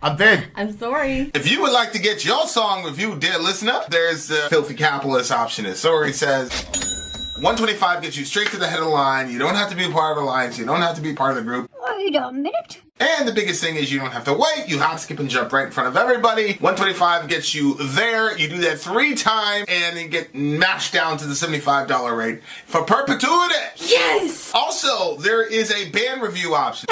I'm Vin. I'm Sori. If you would like to get your song reviewed, dear listener, there's the filthy capitalist option. As Sori says, 125 gets you straight to the head of the line. You don't have to be a part of the alliance. You don't have to be part of the group. Wait a minute. And the biggest thing is you don't have to wait. You hop, skip, and jump right in front of everybody. 125 gets you there. You do that 3 times, and then get mashed down to the $75 rate for perpetuity. Yes! Also, there is a band review option.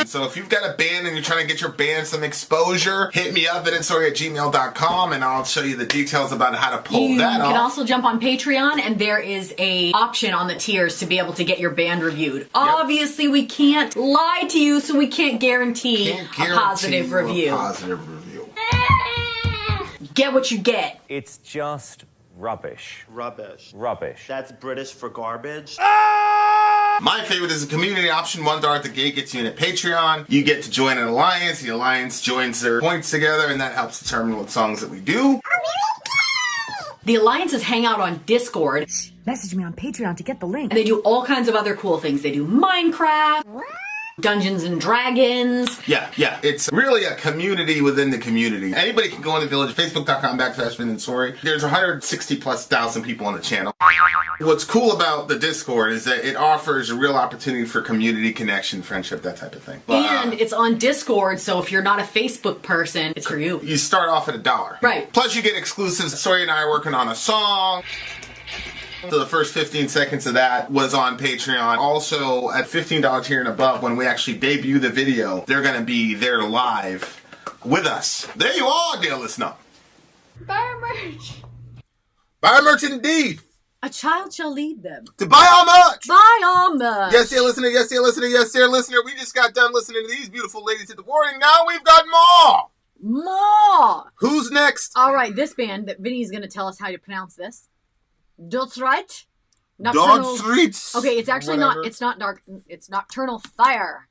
So if you've got a band and you're trying to get your band some exposure, hit me up at villageXchange@gmail.com, and I'll show you the details about how to pull that off. You can also jump on Patreon, and there is a option on the tiers to be able to get your band reviewed. Obviously, we can't lie to you, so we can't guarantee a positive review. Get what you get. It's just rubbish. Rubbish. Rubbish. That's British for garbage. My favorite is the community option. $1 at the gate gets you in at Patreon. You get to join an alliance. The alliance joins their points together, and that helps determine what songs that we do. The alliances hang out on Discord. Message me on Patreon to get the link. They do all kinds of other cool things. They do Minecraft, Dungeons and Dragons. Yeah. It's really a community within the community. Anybody can go in the village, facebook.com/Vin and Sori. There's 160,000+ people on the channel. What's cool about the Discord is that it offers a real opportunity for community connection, friendship, that type of thing. And it's on Discord, so if you're not a Facebook person, it's for you. You start off at $1. Right. Plus you get exclusives. Sori and I are working on a song. So the first 15 seconds of that was on Patreon. Also, at $15 here and above, when we actually debut the video, they're going to be there live with us. There you are, dear listener. Buy our merch. Buy our merch indeed. A child shall lead them. To buy our merch. Buy our merch. Yes, dear listener. Yes, dear listener. Yes, dear listener. We just got done listening to these beautiful ladies at the boarding. Now we've got more. More. Who's next? All right, this band that Vinny's going to tell us how to pronounce this. dsrit. dsrit. Okay, it's actually not. It's not dark. It's Nocturnal Fire.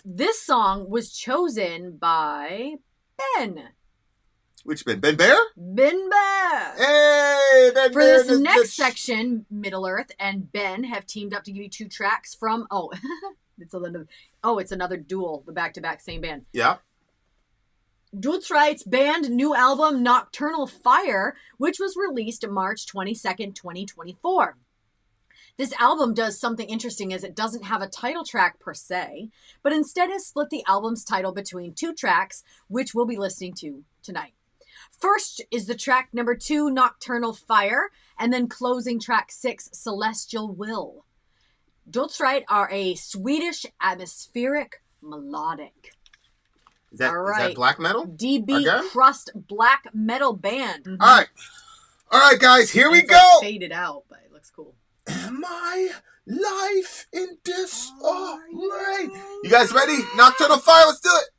This song was chosen by Ben. Which Ben? Ben Bear? Ben Bear. Hey, Ben For Bear. this next section, Middle Earth and Ben have teamed up to give you 2 tracks from. It's another duel. The back-to-back same band. Yeah. dsrit's band new album Nocturnal Fire, which was released March 22nd, 2024. This album does something interesting as it doesn't have a title track per se, but instead has split the album's title between 2 tracks, which we'll be listening to tonight. First is the track number 2, Nocturnal Fire, and then closing track 6, Celestial Will. dsrit are a Swedish atmospheric melodic. Is that, All right. is that black metal? DB Again? crust black metal band. All right, guys, here we It's go. like faded out, but it looks cool. Am I life in disarray? You guys ready? Nocturnal Fire, let's do it.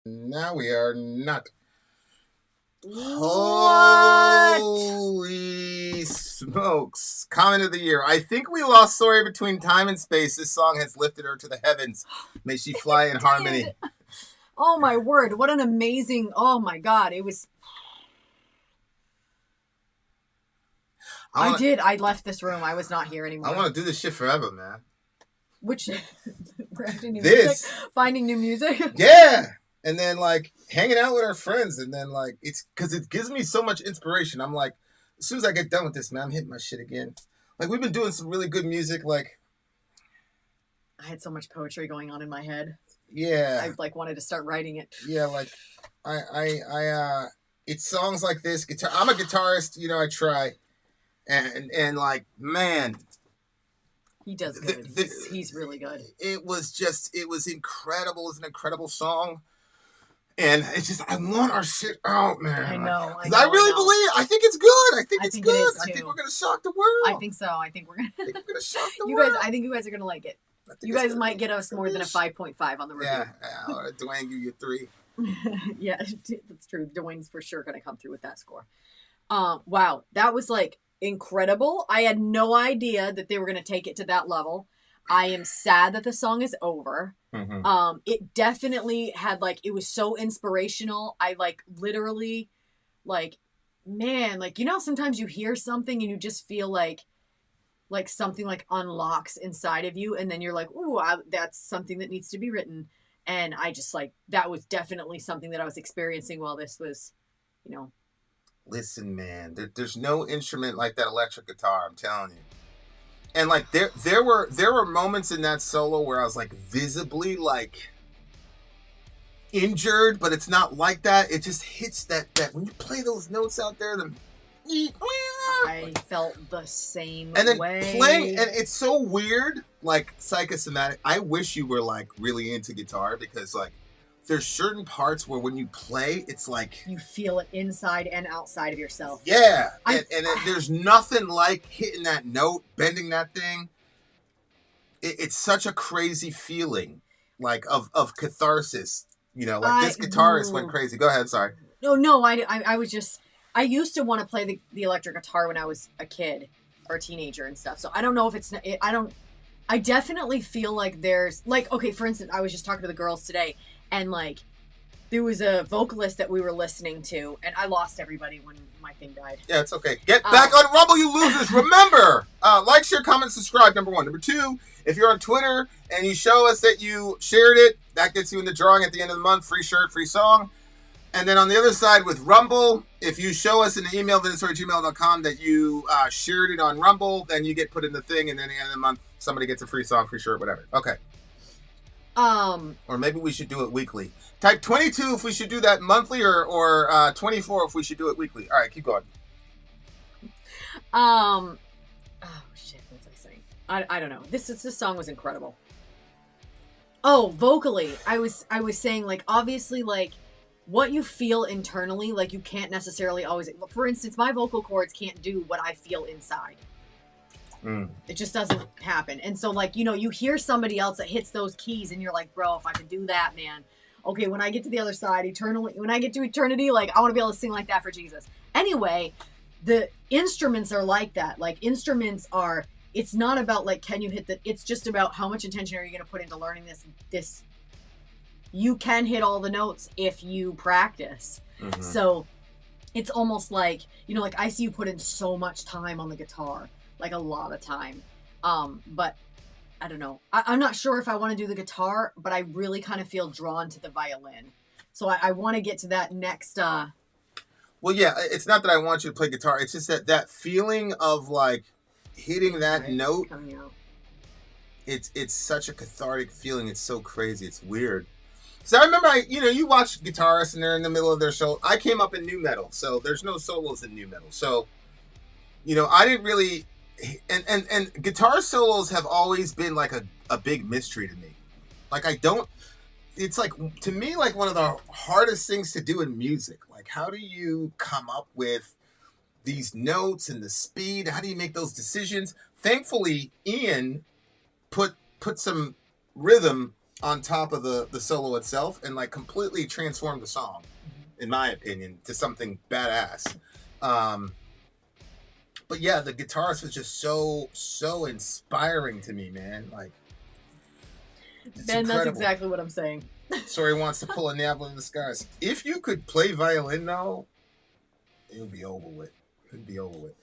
Now we are not. What? Holy smokes. Comment of the year. I think we lost Sori between time and space. This song has lifted her to the heavens. May she fly in harmony. Oh my word. What an amazing, oh my God. It was. I left this room. I was not here anymore. I want to do this shit forever, man. Which, we're acting new This. music, finding new music. Yeah. And then, like, hanging out with our friends. And then, like, it's because it gives me so much inspiration. I'm like, as soon as I get done with this, man, I'm hitting my shit again. Like, we've been doing some really good music. Like, I had so much poetry going on in my head. yeah. I, like, wanted to start writing it. Yeah, like, it's songs like this. Guitar. I'm a guitarist, you know, I try. And like, man. He does good. He's really good. It was incredible. It's an incredible song. And it's just, I want our shit out, man. I know. I really believe, I think it's good. I think it's think good. it is I think too. we're going to shock the world. I think so. I think we're gonna. Shock the world. I think you guys are gonna like it. You guys might get us more than a 5.5 on the review. Yeah. Dwayne, give you 3. Yeah, that's true. Dwayne's for sure gonna come through with that score. Wow, that was like incredible. I had no idea that they were gonna take it to that level. I am sad that the song is over. Mm-hmm. It definitely had like, it was so inspirational. I like literally like, man, like, you know, sometimes you hear something and you just feel like something like unlocks inside of you. And then you're like, ooh, that's something that needs to be written. And I just like, that was definitely something that I was experiencing while this was, you know. Listen, man, there's no instrument like that electric guitar, I'm telling you. And like there were moments in that solo where I was like visibly like injured, but it's not like that. It just hits that when you play those notes out there, I felt the same and then way. playing, and it's so weird, like psychosomatic. I wish you were like really into guitar, because like there's certain parts where when you play, it's like you feel it inside and outside of yourself. Yeah, there's nothing like hitting that note, bending that thing. It's such a crazy feeling, like of catharsis. You know, like this guitarist went crazy. Go ahead, sorry. No, I was just, I used to want to play the electric guitar when I was a kid or a teenager and stuff. So I don't know if it's, I definitely feel like there's, like, okay, for instance, I was just talking to the girls today, and like, there was a vocalist that we were listening to, and I lost everybody when my thing died. Yeah, it's okay. Get back on Rumble, you losers. Remember, like, share, comment, subscribe, number 1. Number 2, if you're on Twitter and you show us that you shared it, that gets you in the drawing at the end of the month. Free shirt, free song. And then on the other side with Rumble, if you show us in the email, vinsori@gmail.com, that you shared it on Rumble, then you get put in the thing, and then at the end of the month, somebody gets a free song, free shirt, whatever. Okay. Or maybe we should do it weekly. Type 22 if we should do that monthly, or 24 if we should do it weekly. All right, keep going. Oh shit, what was I saying? I don't know. This song was incredible. Oh, vocally, I was saying, like, obviously, like, what you feel internally, like, you can't necessarily always, for instance, my vocal cords can't do what I feel inside. It just doesn't happen. And so, like, you know, you hear somebody else that hits those keys and you're like, bro, if I could do that, man. Okay, when I get to the other side, when I get to eternity, like, I want to be able to sing like that for Jesus. Anyway, the instruments are like that. Like, instruments are, it's not about, like, can you hit it's just about how much attention are you going to put into learning this. You can hit all the notes if you practice. Mm-hmm. So it's almost like, you know, like, I see you put in so much time on the guitar. Like, a lot of time. But I don't know. I'm not sure if I want to do the guitar, but I really kind of feel drawn to the violin. So I want to get to that next. Well, yeah, it's not that I want you to play guitar. It's just that feeling of, like, hitting that note. Coming out. It's such a cathartic feeling. It's so crazy. It's weird. So I remember, you watch guitarists and they're in the middle of their solo. I came up in nu metal, so there's no solos in nu metal. So, I didn't really. And guitar solos have always been like a big mystery to me. Like, it's like, to me, like one of the hardest things to do in music. Like, how do you come up with these notes and the speed? How do you make those decisions? Thankfully, Ian put some rhythm on top of the solo itself and like completely transformed the song, in my opinion, to something badass. But yeah, the guitarist was just so inspiring to me, man. Like, it's Ben, incredible. that's exactly what I'm saying. Sori wants to pull a navel in the skies. If you could play violin now, it would be over with. It'd be over with.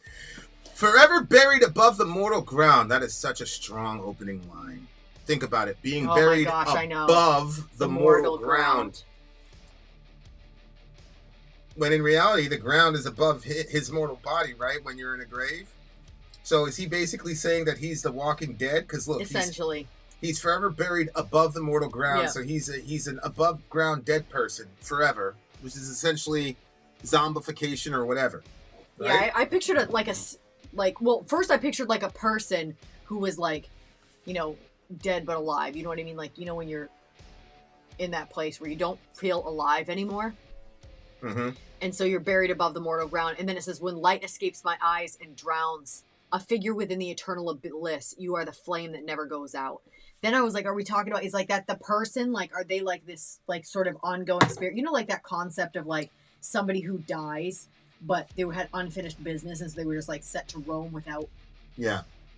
Forever buried above the mortal ground. That is such a strong opening line. Think about it. Being buried above the mortal ground. When in reality, the ground is above his mortal body, right? When you're in a grave. So is he basically saying that he's the walking dead? Because look, Essentially. He's forever buried above the mortal ground. Yeah. So he's an above ground dead person forever, which is essentially zombification or whatever. Right? Yeah, I pictured it first I pictured like a person who was like, you know, dead but alive. You know what I mean? Like, you know, when you're in that place where you don't feel alive anymore. Mm-hmm. And so you're buried above the mortal ground. And then it says, when light escapes my eyes and drowns a figure within the eternal bliss, you are the flame that never goes out. Then I was like, are we talking about, is like that the person, like, are they like this, like, sort of ongoing spirit? You know, like that concept of like somebody who dies, but they had unfinished business, and so they were just like set to roam without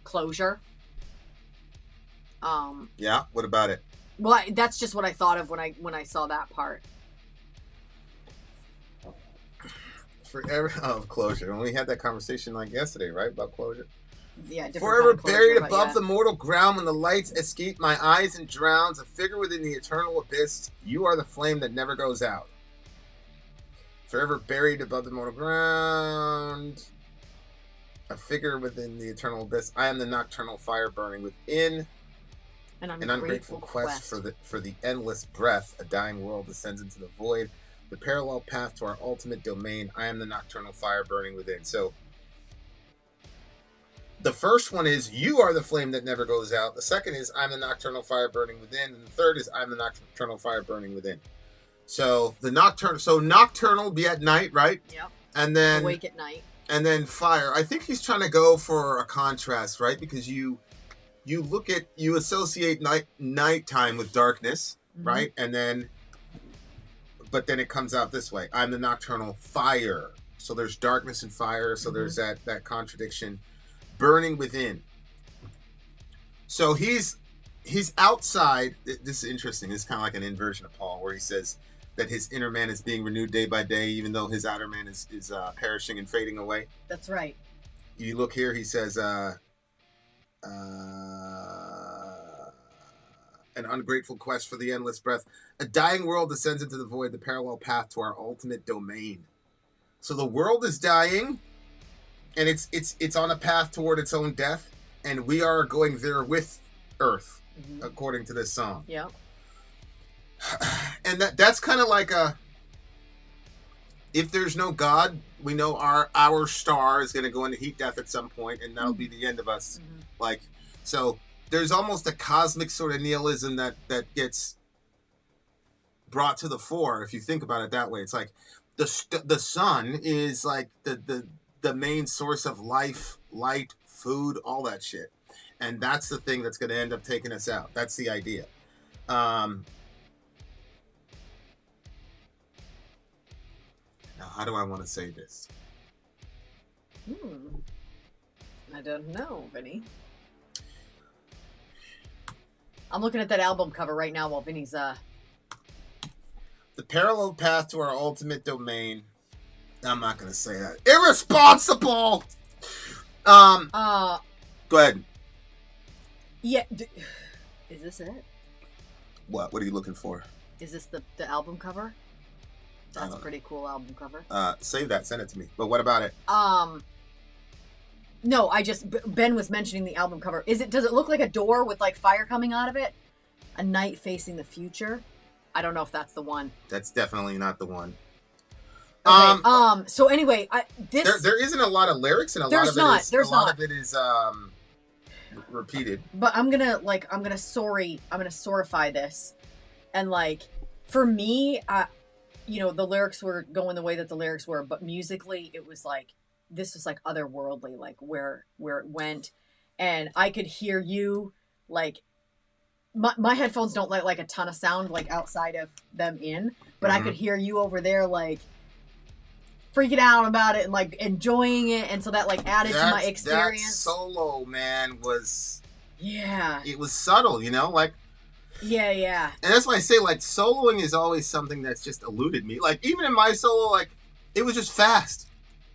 closure. Yeah, what about it? Well, that's just what I thought of when I saw that part. Forever closure. And we had that conversation like yesterday, right? About closure. Yeah, forever buried above the mortal ground, when the lights escape my eyes and drowns a figure within the eternal abyss, you are the flame that never goes out. Forever buried above the mortal ground, a figure within the eternal abyss, I am the nocturnal fire burning within. An ungrateful quest for the endless breath. A dying world descends into the void, the parallel path to our ultimate domain. I am the nocturnal fire burning within. So the first one is, you are the flame that never goes out. The second is, I'm the nocturnal fire burning within. And the third is, I'm the nocturnal fire burning within. So nocturnal be at night, right? Yep. And then awake at night. And then fire. I think he's trying to go for a contrast, right? Because you associate nighttime with darkness, right? And then, but then it comes out this way. I'm the nocturnal fire. So there's darkness and fire. So there's that contradiction. Burning within. So he's outside. This is interesting. It's kind of like an inversion of Paul, where he says that his inner man is being renewed day by day, even though his outer man is perishing and fading away. That's right. You look here, he says, an ungrateful quest for the endless breath. A dying world descends into the void, the parallel path to our ultimate domain. So the world is dying, and it's on a path toward its own death, and we are going there with Earth, according to this song. Yeah. And that's kind of like if there's no God, we know our star is going to go into heat death at some point, and that'll be the end of us. Like, so there's almost a cosmic sort of nihilism that gets brought to the fore, if you think about it that way. It's like the sun is like the main source of life, light, food, all that shit. And that's the thing that's going to end up taking us out. That's the idea. Now, how do I want to say this? I don't know, Vinny. I'm looking at that album cover right now while Vinny's The parallel path to our ultimate domain. I'm not going to say that. Irresponsible! Go ahead. Yeah. Is this it? What are you looking for? Is this the album cover? That's a pretty cool album cover. Save that. Send it to me. But what about it? No, Ben was mentioning the album cover. Does it look like a door with like fire coming out of it? A night facing the future? I don't know if that's the one. That's definitely not the one. Okay, so anyway, there isn't a lot of lyrics, and a lot of it is repeated. But I'm gonna sorify this, and like for me, the lyrics were going the way that the lyrics were, but musically, it was like this was like otherworldly, like where it went, and I could hear you like my headphones don't let like a ton of sound like outside of them in, but I could hear you over there like freaking out about it and like enjoying it, and so that like added to my experience. That solo, man, was it was subtle, you know, like yeah. And that's why I say like soloing is always something that's just eluded me. Like even in my solo, like it was just fast.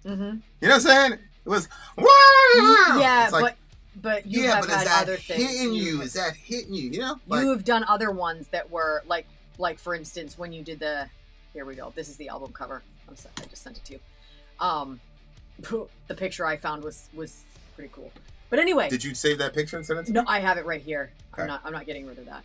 You know what I'm saying? It was yeah, like, but you have had other things. Is that hitting you? You know, like, you have done other ones that were like for instance when you did the. Here we go. This is the album cover. I'm sorry, I just sent it to you. The picture I found was pretty cool. But anyway, did you save that picture and send it to me? No, I have it right here. Okay. I'm not getting rid of that.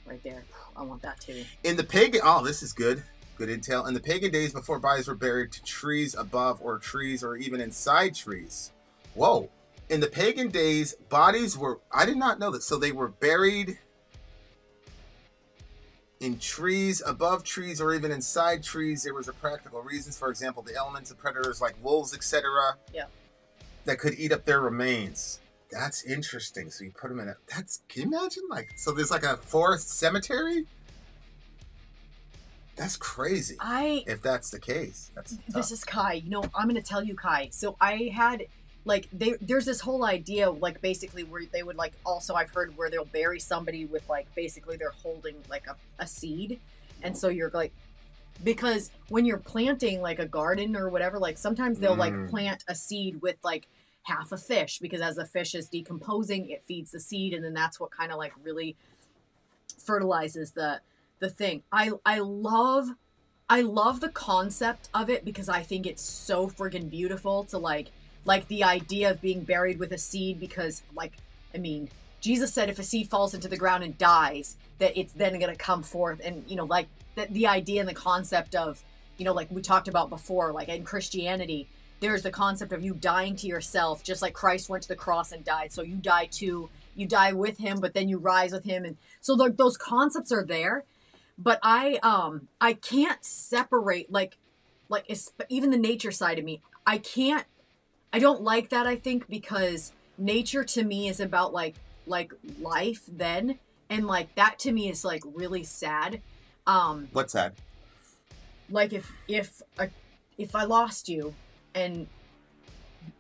Right there. I want that too. In the pagan, this is good intel. In the pagan days before bodies were buried to trees above or trees or even inside trees. Whoa. In the pagan days, bodies were, I did not know that. So they were buried in trees, above trees, or even inside trees. There was a practical reasons. For example, the elements of predators like wolves, etc. Yeah. That could eat up their remains. That's interesting. So you put them in can you imagine? Like, so there's like a forest cemetery? That's crazy. If that's the case. This is Kai. You know, I'm going to tell you, Kai. So I had, like, there's this whole idea, like, basically where they would, like, also I've heard where they'll bury somebody with, like, basically they're holding, like, a seed. And so you're, like, because when you're planting, like, a garden or whatever, like, sometimes they'll, like, plant a seed with, like, half a fish, because as the fish is decomposing, it feeds the seed, and then that's what kind of like really fertilizes the thing. I love the concept of it because I think it's so friggin' beautiful to like the idea of being buried with a seed, because like, I mean, Jesus said if a seed falls into the ground and dies, that it's then going to come forth. And, you know, like the idea and the concept of, you know, like we talked about before, like in Christianity, there's the concept of you dying to yourself, just like Christ went to the cross and died. So you die too. You die with him, but then you rise with him. And so those concepts are there. But I can't separate, like even the nature side of me. I don't like that, I think, because nature to me is about like life then. And like that to me is like really sad. What's sad? Like if I lost you, and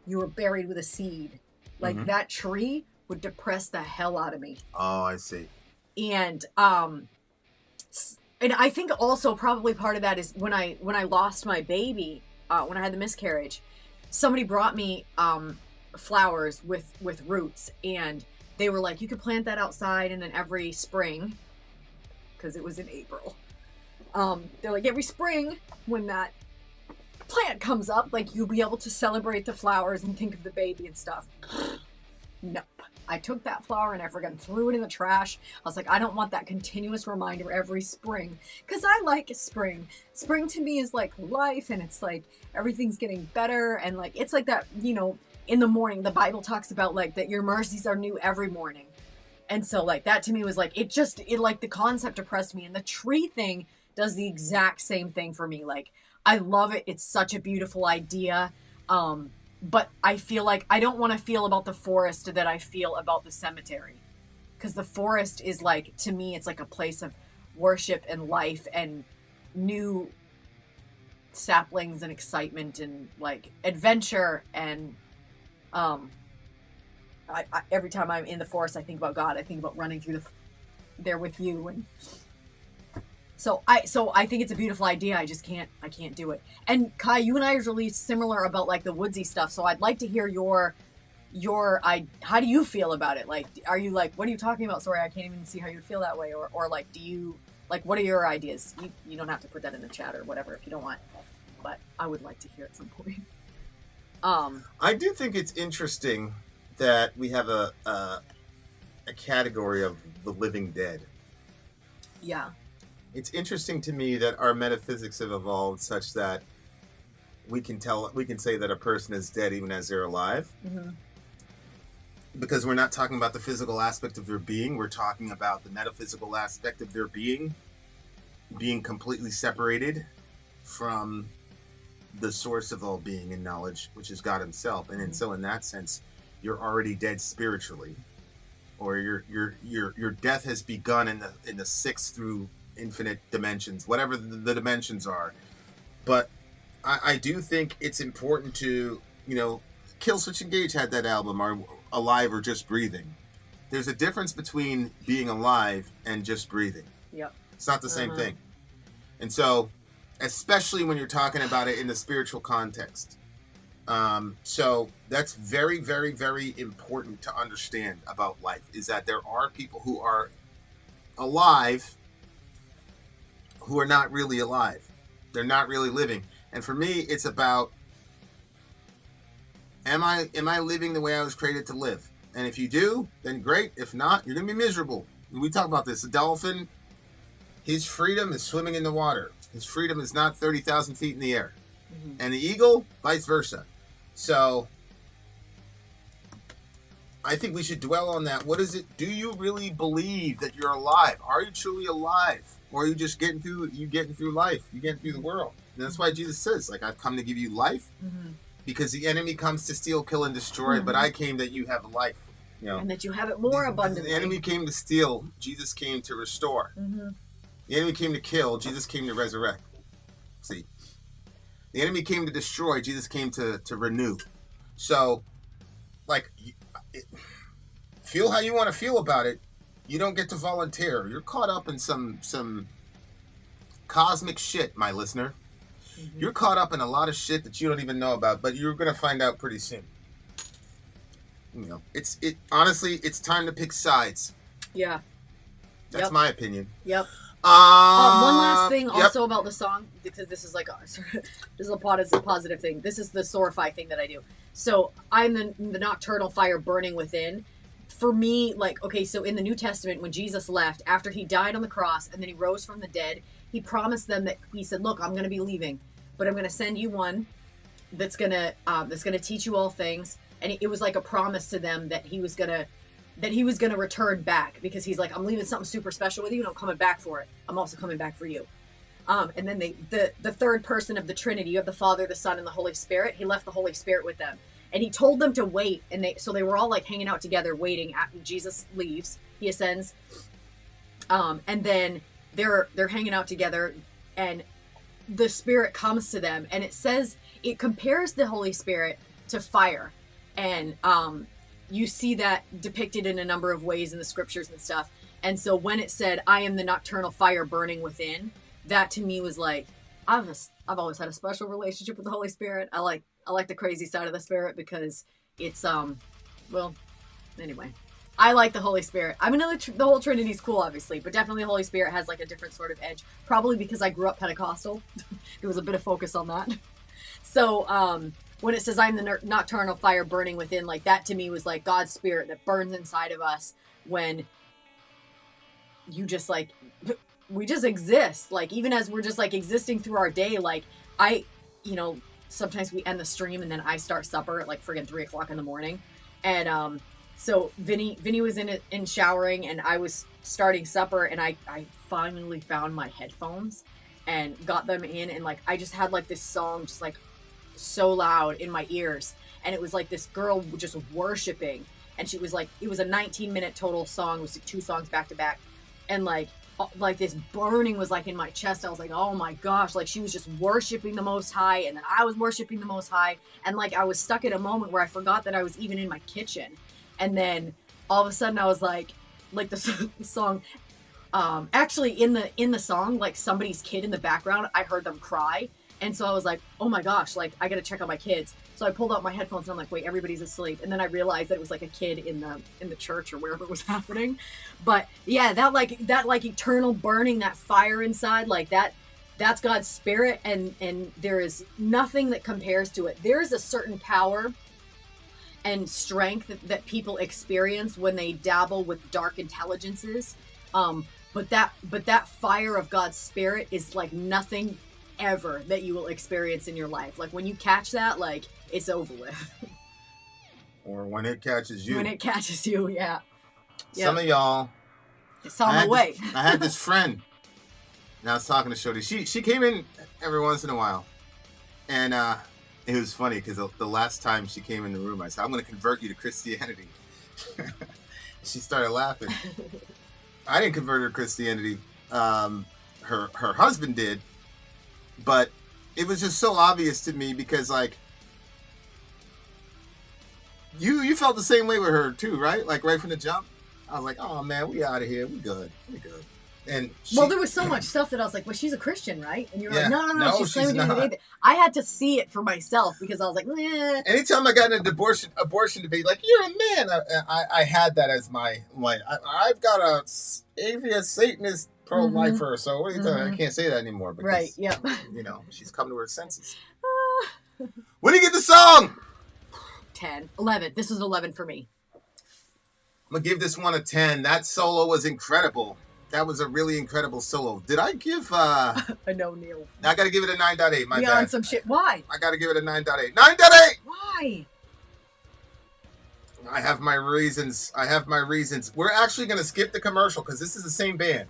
you were buried with a seed, like that tree would depress the hell out of me. Oh, I see. And I think also probably part of that is when I lost my baby, when I had the miscarriage, somebody brought me flowers with roots, and they were like, you could plant that outside, and then every spring, because it was in April, they're like, every spring when that plant comes up, like you'll be able to celebrate the flowers and think of the baby and stuff. Nope. I took that flower and I forgot, threw it in the trash. I was like, I don't want that continuous reminder every spring, because I like spring. Spring to me is like life, and it's like everything's getting better, and like it's like that, you know, in the morning the Bible talks about like that your mercies are new every morning. And so like that to me was like it like the concept depressed me, and the tree thing does the exact same thing for me. Like I love it. It's such a beautiful idea. But I feel like I don't want to feel about the forest that I feel about the cemetery. Because the forest is like, to me, it's like a place of worship and life and new saplings and excitement and like adventure. And every time I'm in the forest, I think about God. I think about running through there with you. And So I think it's a beautiful idea. I can't do it. And Kai, you and I are really similar about like the woodsy stuff. So I'd like to hear how do you feel about it? Like, are you like, what are you talking about? Sorry, I can't even see how you would feel that way. Or like, do you, like, what are your ideas? You don't have to put that in the chat or whatever if you don't want, but I would like to hear at some point. I do think it's interesting that we have a category of the living dead. Yeah. It's interesting to me that our metaphysics have evolved such that we can say that a person is dead even as they're alive. Mm-hmm. Because we're not talking about the physical aspect of their being, we're talking about the metaphysical aspect of their being completely separated from the source of all being and knowledge, which is God himself. And so in that sense, you're already dead spiritually. or your death has begun in the sixth through infinite dimensions, whatever the dimensions are. But I do think it's important to, Kill Switch Engage had that album, are Alive or Just Breathing. There's a difference between being alive and just breathing. Yep. It's not the same thing. And so, especially when you're talking about it in the spiritual context. So that's very, very, very important to understand about life, is that there are people who are alive who are not really alive. They're not really living. And for me, it's about, am I living the way I was created to live? And if you do, then great. If not, you're going to be miserable. We talk about this. The dolphin, his freedom is swimming in the water. His freedom is not 30,000 feet in the air. Mm-hmm. And the eagle, vice versa. So I think we should dwell on that. What is it? Do you really believe that you're alive? Are you truly alive? Or are you just getting through life? You're getting through the world. And that's why Jesus says, like, I've come to give you life, because the enemy comes to steal, kill, and destroy, but I came that you have life. And that you have it more abundantly. The enemy came to steal. Jesus came to restore. The enemy came to kill. Jesus came to resurrect. See? The enemy came to destroy. Jesus came to renew. So, like, feel how you want to feel about it. You don't get to volunteer. You're caught up in some cosmic shit, my listener. You're caught up in a lot of shit that you don't even know about, but you're going to find out pretty soon. Honestly, it's time to pick sides. Yeah. That's my opinion. Yep. One last thing also about the song, because this is like this is a positive thing. This is the Sorify thing that I do. So I'm the nocturnal fire burning within. For me, like, okay, so in the New Testament, when Jesus left, after he died on the cross and then he rose from the dead, he promised them that he said, look, I'm going to be leaving, but I'm going to send you one that's going to teach you all things. And it was like a promise to them that he was going to return back, because he's like, I'm leaving something super special with you and I'm coming back for it. I'm also coming back for you. And then the third person of the Trinity, you have the Father, the Son, and the Holy Spirit. He left the Holy Spirit with them. And he told them to wait, and they were all like hanging out together, waiting. After Jesus leaves, he ascends, and then they're hanging out together, and the Spirit comes to them, and it compares the Holy Spirit to fire, and you see that depicted in a number of ways in the scriptures and stuff. And so when it said, "I am the nocturnal fire burning within," that to me was like, I've always had a special relationship with the Holy Spirit. I like the crazy side of the Spirit, because it's anyway, I like the Holy Spirit. I mean, the whole Trinity's cool, obviously, but definitely the Holy Spirit has like a different sort of edge, probably because I grew up Pentecostal. There was a bit of focus on that. So when it says, I'm the nocturnal fire burning within, like, that to me was like God's Spirit that burns inside of us when you just like, we just exist. Like, even as we're just like existing through our day, like sometimes we end the stream and then I start supper at like friggin' 3:00 in the morning. And so Vinny was in showering and I was starting supper, and I finally found my headphones and got them in, and like I just had like this song just like so loud in my ears, and it was like this girl just worshiping, and she was like, it was a 19-minute total song. It was 2 songs back to back, and like this burning was like in my chest. I was like, oh my gosh, like she was just worshiping the Most High, and then I was worshiping the Most High, and like I was stuck at a moment where I forgot that I was even in my kitchen. And then all of a sudden I was like the song, actually in the song, like somebody's kid in the background, I heard them cry. And so I was like, oh my gosh, like I gotta check on my kids. So I pulled out my headphones and I'm like, wait, everybody's asleep. And then I realized that it was like a kid in the church or wherever it was happening. But yeah, that eternal burning, that fire inside, like that's God's Spirit, and there is nothing that compares to it. There is a certain power and strength that people experience when they dabble with dark intelligences. But that fire of God's Spirit is like nothing ever that you will experience in your life. Like when you catch that, like it's over with. Or when it catches you. When it catches you, yeah. Some of y'all, it's on the way. I had this friend, and I was talking to Shodi. She came in every once in a while, and it was funny because the last time she came in the room, I said, I'm going to convert you to Christianity. She started laughing. I didn't convert her to Christianity. Her husband did, but it was just so obvious to me because like you felt the same way with her too, right? Like right from the jump. I was like, oh man, we out of here. We good. And well, there was so much stuff that I was like, well, she's a Christian, right? And you were like, no, she's she's claiming to be the baby. I had to see it for myself because I was like, eh. Anytime I got in an abortion debate, like, you're a man. I had that as my, like, I've got a atheist, Satanist, pro-lifer, so what are you talking? I can't say that anymore. Because, right, yeah. You know, she's come to her senses. What do you get the song? 10. 11. This was 11 for me. I'm going to give this one a 10. That solo was incredible. That was a really incredible solo. Did I give... I know, Neil. I got to give it a 9.8. My Beyond bad. some shit. Why? I got to give it a 9.8. 9.8! Why? I have my reasons. We're actually going to skip the commercial because this is the same band.